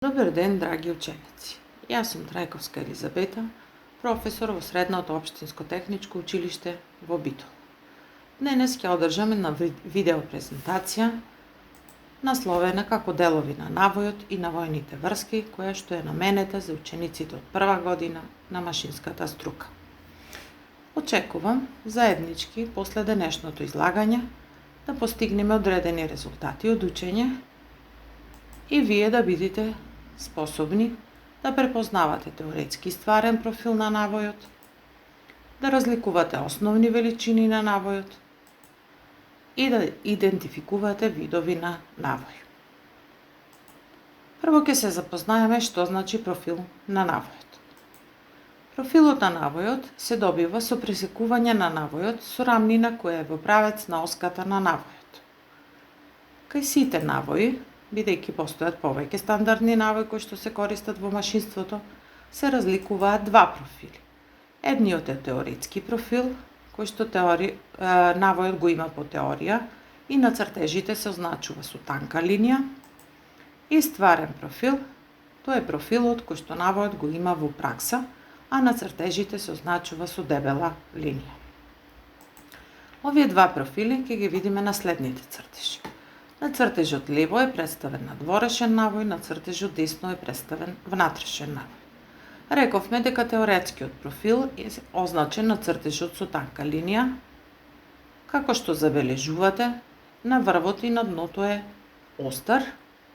Добар ден, драги ученици! Јас сум Трајковска Елизабета, професор во Средното општинско техничко училиште во Битол. Денес ќе одржаме на видео презентација насловена како делови на навојот и навојните врски, која што е наменета за учениците од прва година на машинската струка. Очекувам заеднички после денешното излагање да постигнеме одредени резултати од учење и вие да бидете способни да препознавате теоретски и стварен профил на навојот, да разликувате основни величини на навојот и да идентификувате видови на навој. Прво ќе се запознаеме што значи профил на навојот. Профилот на навојот се добива со пресекување на навојот со рамнина која е во правец на оската на навојот. Кај сите навои, бидејќи постојат повеќе стандардни навои кои што се користат во машинството, се разликуваат два профили. Едниот е теоретски профил, кој што навојот го има по теорија и на цртежите се означува со танка линија, и стварен профил, тоа е профилот кој што навојот го има во пракса, а на цртежите се означува со дебела линија. Овие два профили ќе ги видиме на следните цртежи. На цртежот лево е представен надворешен навој, на цртежот десно е представен внатрешен навој. Рековме дека теоретскиот профил е означен на цртежот со танка линија. Како што забележувате, на врвот и на дното е остар,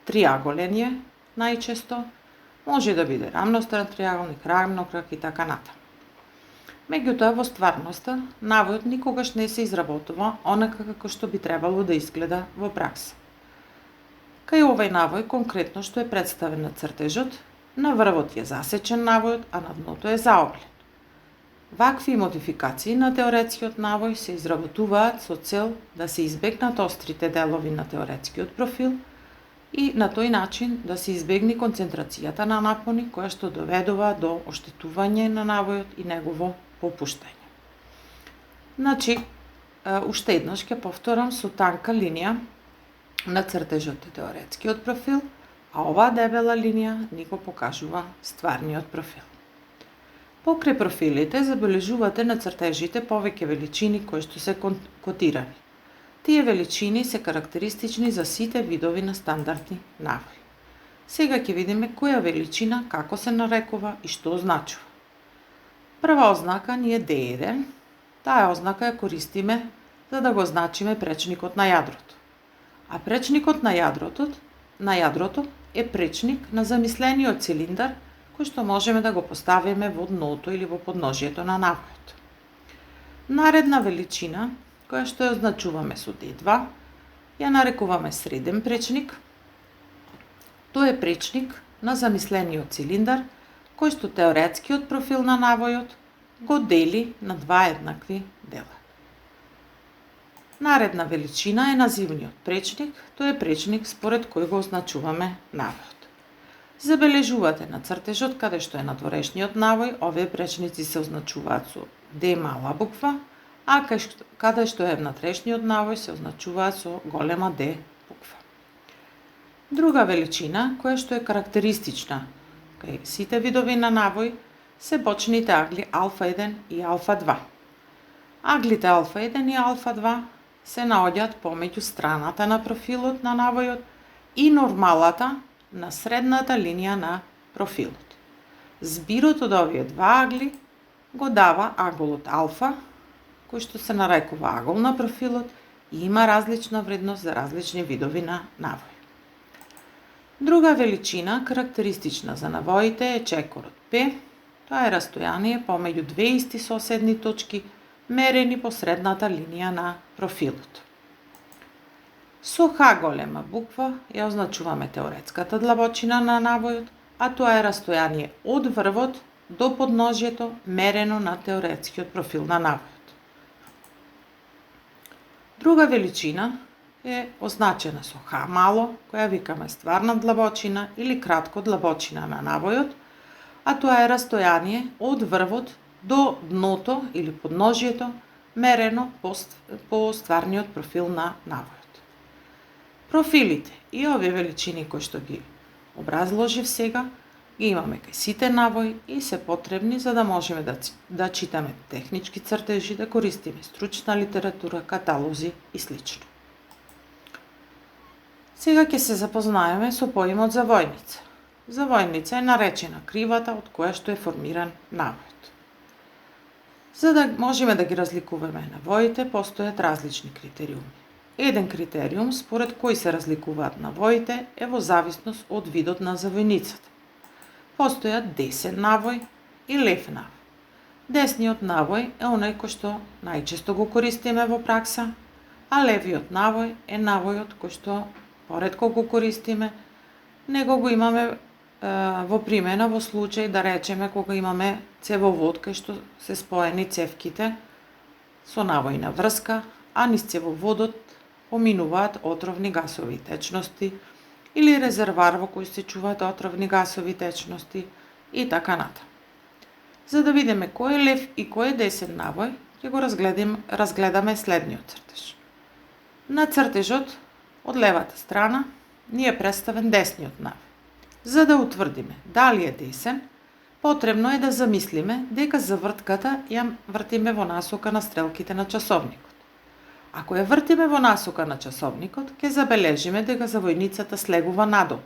триаголен е најчесто, може да биде рамностран триаголник, рамнокраг и така натаму. Меѓутоа, во стварноста, навојот никогаш не се изработува онака како што би требало да изгледа во пракса. Кај овој навој, конкретно што е представен на цртежот, на врвот е засечен навојот, а на дното е заоблен. Вакви модификации на теоретскиот навој се изработуваат со цел да се избегнат острите делови на теоретскиот профил и на тој начин да се избегне концентрацијата на напони која што доведува до оштетување на навојот и негово попуштање. Значи, уште еднаш ќе повторам, со танка линија на цртежот е теоретскиот профил, а оваа дебела линија ни го покажува стварниот профил. Покрај профилите забележувате на цртежите повеќе величини кои што се котирани. Тие величини се карактеристични за сите видови на стандардни навои. Сега ќе видиме која величина како се нарекува и што означува. Прва ознака ни е D1. Таа ознака ја користиме за да го означиме пречникот на јадрото. А пречникот на јадрото е пречник на замислениот цилиндар кој што можеме да го поставиме во дното или во подножието на навојот. Наредна величина, која што ја означуваме со D2, ја нарекуваме среден пречник. Тој е пречник на замислениот цилиндар, кој што теоретскиот профил на навојот го дели на два еднакви дела. Наредна величина е називниот пречник, тој е пречник според кој го означуваме навојот. Забележувате на цртежот каде што е надворешниот навој, овие пречници се означуваат со D мала буква, а каде што е внатрешниот навој се означуваат со голема D буква. Друга величина која што е карактеристична кај сите видови на навој се бочните агли алфа 1 и алфа 2. Аглите алфа 1 и алфа 2 се наоѓаат помеѓу страната на профилот на навојот и нормалата на средната линија на профилот. Збирот од овие два агли го дава аголот алфа, кој што се нарекува агол на профилот и има различна вредност за различни видови на навој. Друга величина карактеристична за навоите е чекорот P. Тоа е растојание помеѓу две исти соседни точки мерени по средната линија на профилот. Со H голема буква ја означуваме теоретската длабочина на навојот, а тоа е растојание од врвот до подножјето мерено на теоретскиот профил на навојот. Друга величина е означена со H мало, која викаме стварна длабочина или кратко длабочина на навојот, а тоа е растојание од врвот до дното или подножјето мерено по стварниот профил на навојот. Профилите и овие величини кои што ги образложив сега, ги имаме кај сите навои и се потребни за да можеме да читаме технички цртежи, да користиме стручна литература, каталози и слично. Сега ќе се запознаеме со поимот завојница. Завојница е наречена кривата од која што е формиран навојот. За да можеме да ги разликуваме навоите, постојат различни критериуми. Еден критериум според кој се разликуваат навоите е во зависност од видот на завојницата. Постојат десен навој и лев навој. Десниот навој е оној кој што најчесто го користиме во пракса, а левиот навој е навојот кој што поретко го користиме, него го имаме во примена во случај да речеме кога имаме цевовод кај што се споени цевките со навојна врска, а низ цевоводот поминуваат отровни гасови и течности или резервар во кој се чуваат отровни гасови и течности и така натаму. За да видиме кој е лев и кој е десен навој, ќе го разгледаме следниот цртеж. На цртежот од левата страна ни е представен десниот навој. За да утврдиме дали е десен, потребно е да замислиме дека завртката ја вртиме во насока на стрелките на часовникот. Ако ја вртиме во насока на часовникот, ќе забележиме дека завојницата слегува надолу,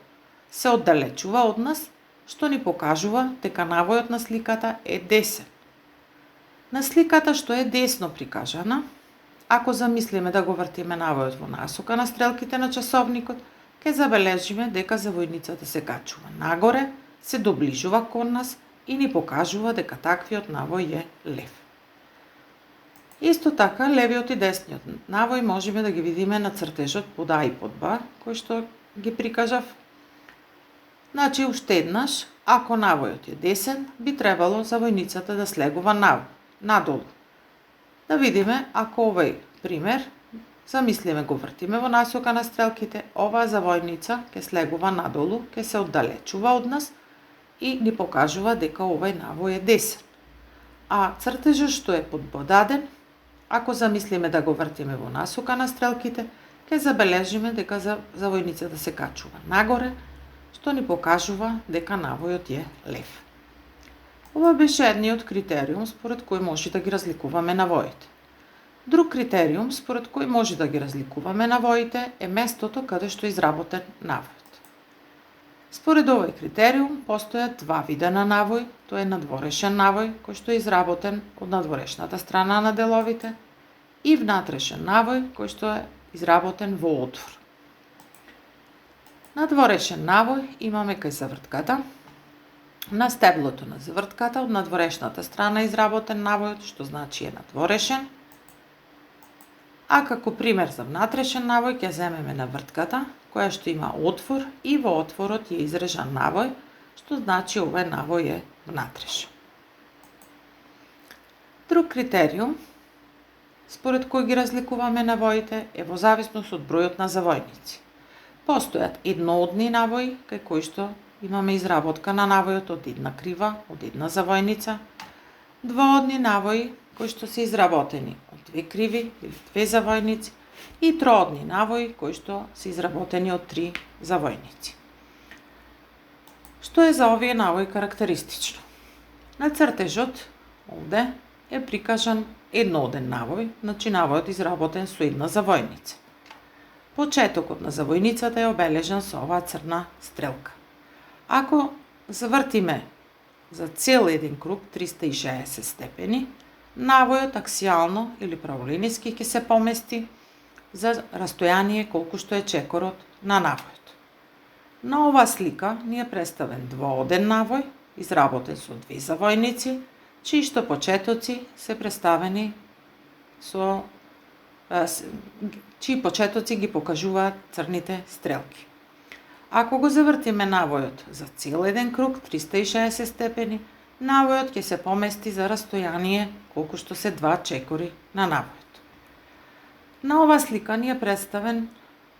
се оддалечува од нас, што ни покажува дека навојот на сликата е десен. На сликата што е десно прикажана, ако замислиме да го вртиме навојот во насока на стрелките на часовникот, ќе забележиме дека завојницата се качува нагоре, се доближува кон нас и ни покажува дека таквиот навој е лев. Исто така, левиот и десниот навој можеме да ги видиме на цртежот под А и под Б, кој што ги прикажав. Значи, уште еднаш, ако навојот е десен, би требало завојницата да слегува надолу. Да видиме, ако овој пример, замислиме го вртиме во насока на стрелките, оваа завојница ќе слегува надолу, ќе се оддалечува од нас и ни покажува дека овој навој е десен. А цртежот што е под Б даден, ако замислиме да го вртиме во насока на стрелките, ќе забележиме дека завојницата се качува нагоре, што ни покажува дека навојот е лев. Ова беше едниот критериум според кој може да ги разликуваме навоите. Друг критериум според кој може да ги разликуваме навоите е местото каде што е изработен навојот. Според овој критериум постојат два вида на навој, тоа е надворешен навој кој што е изработен од надворешната страна на деловите и внатрешен навој кој што е изработен во отвор. Надворешен навој имаме кај завртката. На стеблото на завртката од надворешната страна е изработен навојот, што значи е надворешен. А како пример за внатрешен навој ќе земеме навртката, која што има отвор и во отворот е изрежан навој, што значи овој навој е внатрешен. Друг критериум според кој ги разликуваме навоите е во зависност од бројот на завојници. Постојат едноодни навои кај кои што имаме изработка на навојот од една крива, од една завојница, двоодни навои кои што се изработени од две криви или две завојници и троодни навои кои што се изработени од три завојници. Што е за овие навои карактеристично? На цртежот овде е прикажан еднооден навој, значи навојот изработен со една завојница. Почетокот на завојницата е обележан со оваа црна стрелка. Ако завртиме за цел еден круг 360 степени, навојот аксијално или праволиниски ќе се помести за растојание колку што е чекорот на навојот. На оваа слика ни е представен двооден навој, изработен со две завојници, чии што почетоци се представени со чии почетоци ги покажуваат црните стрелки. Ако го завртиме навојот за цел еден круг 360 степени, навојот ќе се помести за растојание колку што се два чекори на навојот. На оваа слика ни е представен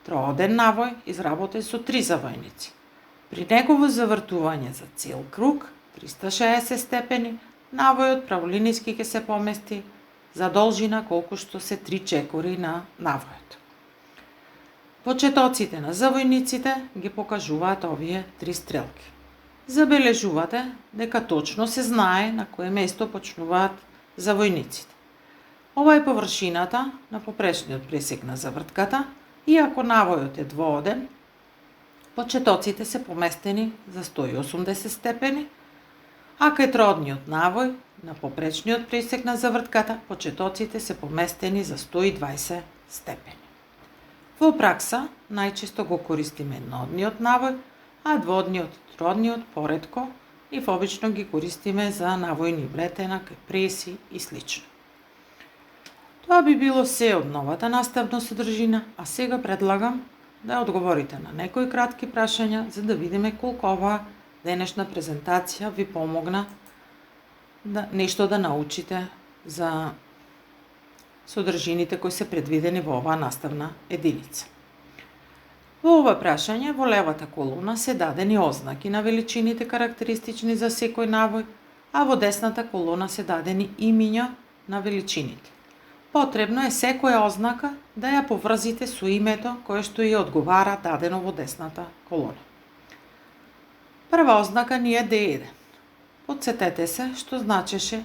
трооден навој изработен со три завојници. При негово завртување за цел круг 360 степени, навојот праволиниски ќе се помести за должина колку што се три чекори на навојот. Почетоците на завојниците ги покажуваат овие три стрелки. Забележувате дека точно се знае на кое место почнуваат завојниците. Ова е површината на попречниот пресек на завртката и ако навојот е двооден, почетоците се поместени за 180 степени, а кај троодниот навој на попречниот пресек на завртката почетоците се поместени за 120 степени. Во пракса најчесто го користиме едноодниот навој, а двоодниот и троодниот поретко и обично ги користиме за навојни вретена, кај преси и слично. Тоа би било се од новата наставна содржина, а сега предлагам да одговорите на некои кратки прашања за да видиме колку оваа денешна презентација ви помогна нешто да научите за содржините кои се предвидени во оваа наставна единица. Во ова прашање во левата колона се дадени ознаки на величините карактеристични за секој навој, а во десната колона се дадени имиња на величините. Потребно е секоја ознака да ја поврзите со името кое што ја одговара дадено во десната колона. Прва ознака ни е D1. Подсетете се што значеше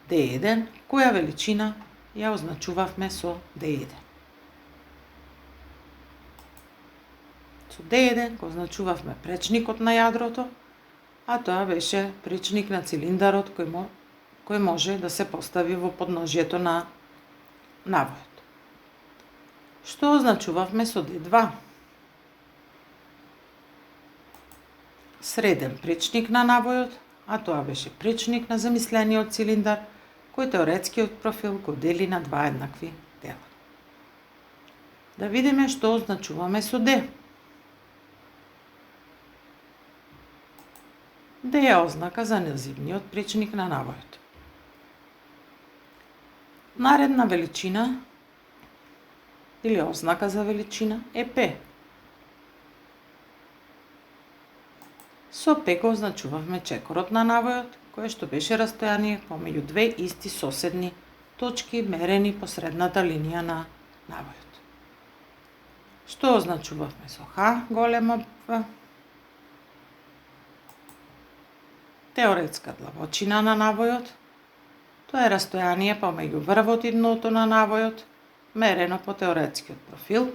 D1, која величина ја означувавме со D1. Со D1 го означувавме пречникот на јадрото, а тоа беше пречник на цилиндарот кој може да се постави во подножјето на навојот. Што означувавме со D2? Среден пречник на навојот, а тоа беше пречник на замислениот цилиндар, кој теоретскиот профил го дели на два еднакви дела. Да видиме што означуваме со D. D е ознака за називниот пречник на навојот. Наредна величина или ознака за величина е P. Со P го означувавме чекорот на навојот, кое што беше растојание помеѓу две исти соседни точки мерени по средната линија на навојот. Што означувавме со H голема В? Теоретска длабочина на навојот. Тоа е растојание помеѓу врвот и дното на навојот, мерено по теоретскиот профил.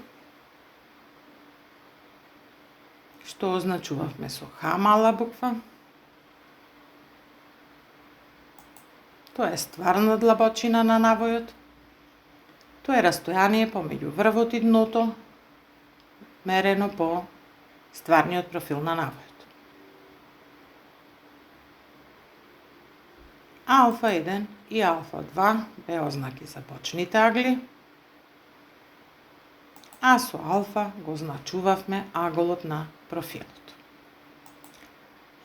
Што означувавме со H мала буква? Тоа е стварна длабочина на навојот. Тоа е растојание помеѓу врвот и дното, мерено по стварниот профил на навојот. Алфа 1 и алфа 2 бе ознаки за бочните агли, а со алфа го означувавме аголот на профилот.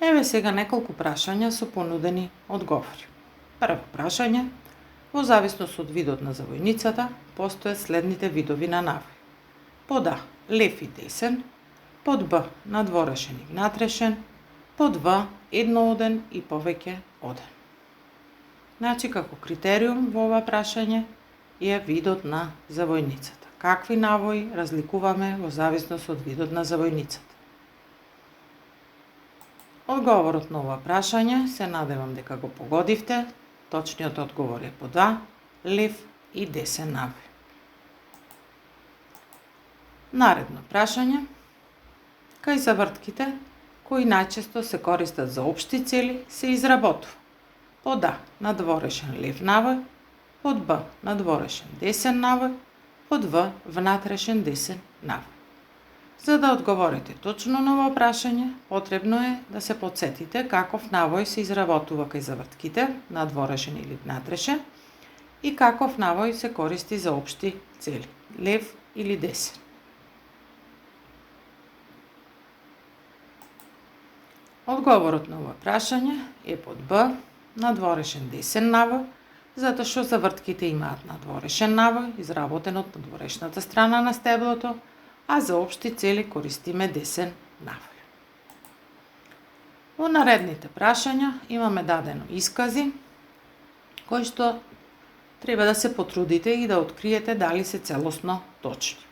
Еве сега неколку прашања со понудени одговори. Прво прашање: во зависност од видот на завојницата, постојат следните видови на навој. Под А лев и десен, под Б надворешен и внатрешен, под В еднооден и повеќе оден. Значи, како критериум во ова прашање е видот на завојницата. Какви навои разликуваме во зависност од видот на завојницата? Одговорот на ова прашање се надевам дека го погодивте. Точниот одговор е под А, лев и десен навој. Наредно прашање: кај завртките, кои најчесто се користат за општи цели, се изработува под А надворешен лев навој, под Б надворешен десен навој, под В внатрешен десен навој. За да одговорите точно на ова прашање, потребно е да се потсетите каков навој се изработува кај завртките, надворешен или внатрешен, и каков навој се користи за општи цели, лев или десен. Одговорот на ова прашање е под Б, надворешен десен навој, затоа што завртките имаат надворешен навој, изработен од надворешната страна на стеблото, а за општи цели користиме десен навој. Во наредните прашања имаме дадено искази, кои што треба да се потрудите и да откриете дали се целосно точни.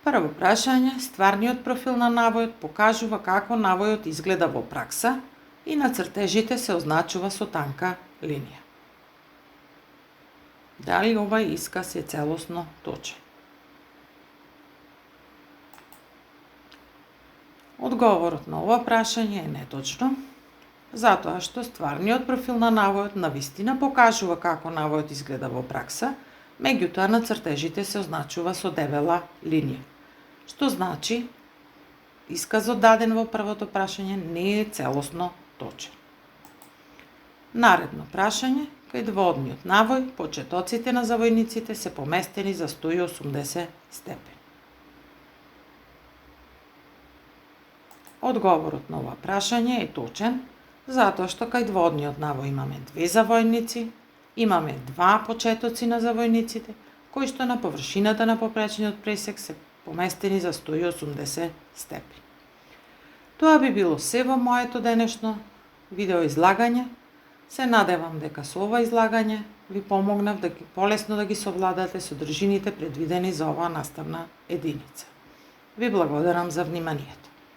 Прво прашање, стварниот профил на навојот покажува како навојот изгледа во пракса и на цртежите се означува со танка линија. Дали овај исказ е целосно точен? Одговорот на ова прашање е неточно, затоа што стварниот профил на навојот навистина покажува како навојот изгледа во пракса, меѓутоа на цртежите се означува со дебела линија, што значи исказот даден во првото прашање не е целосно точен. Наредно прашање, кај двоодниот навој почетоците на завојниците се поместени за 180 степени. Одговорот на ова прашање е точен, затоа што кај двоодниот навој имаме две завојници, имаме два почетоци на завојниците, кои што на површината на попречниот пресек се поместени за 180 степени. Тоа би било се во моето денешно видео излагање. Се надевам дека со ова излагање ви помогнав да полесно да ги совладате содржините предвидени за оваа наставна единица. Ви благодарам за вниманието.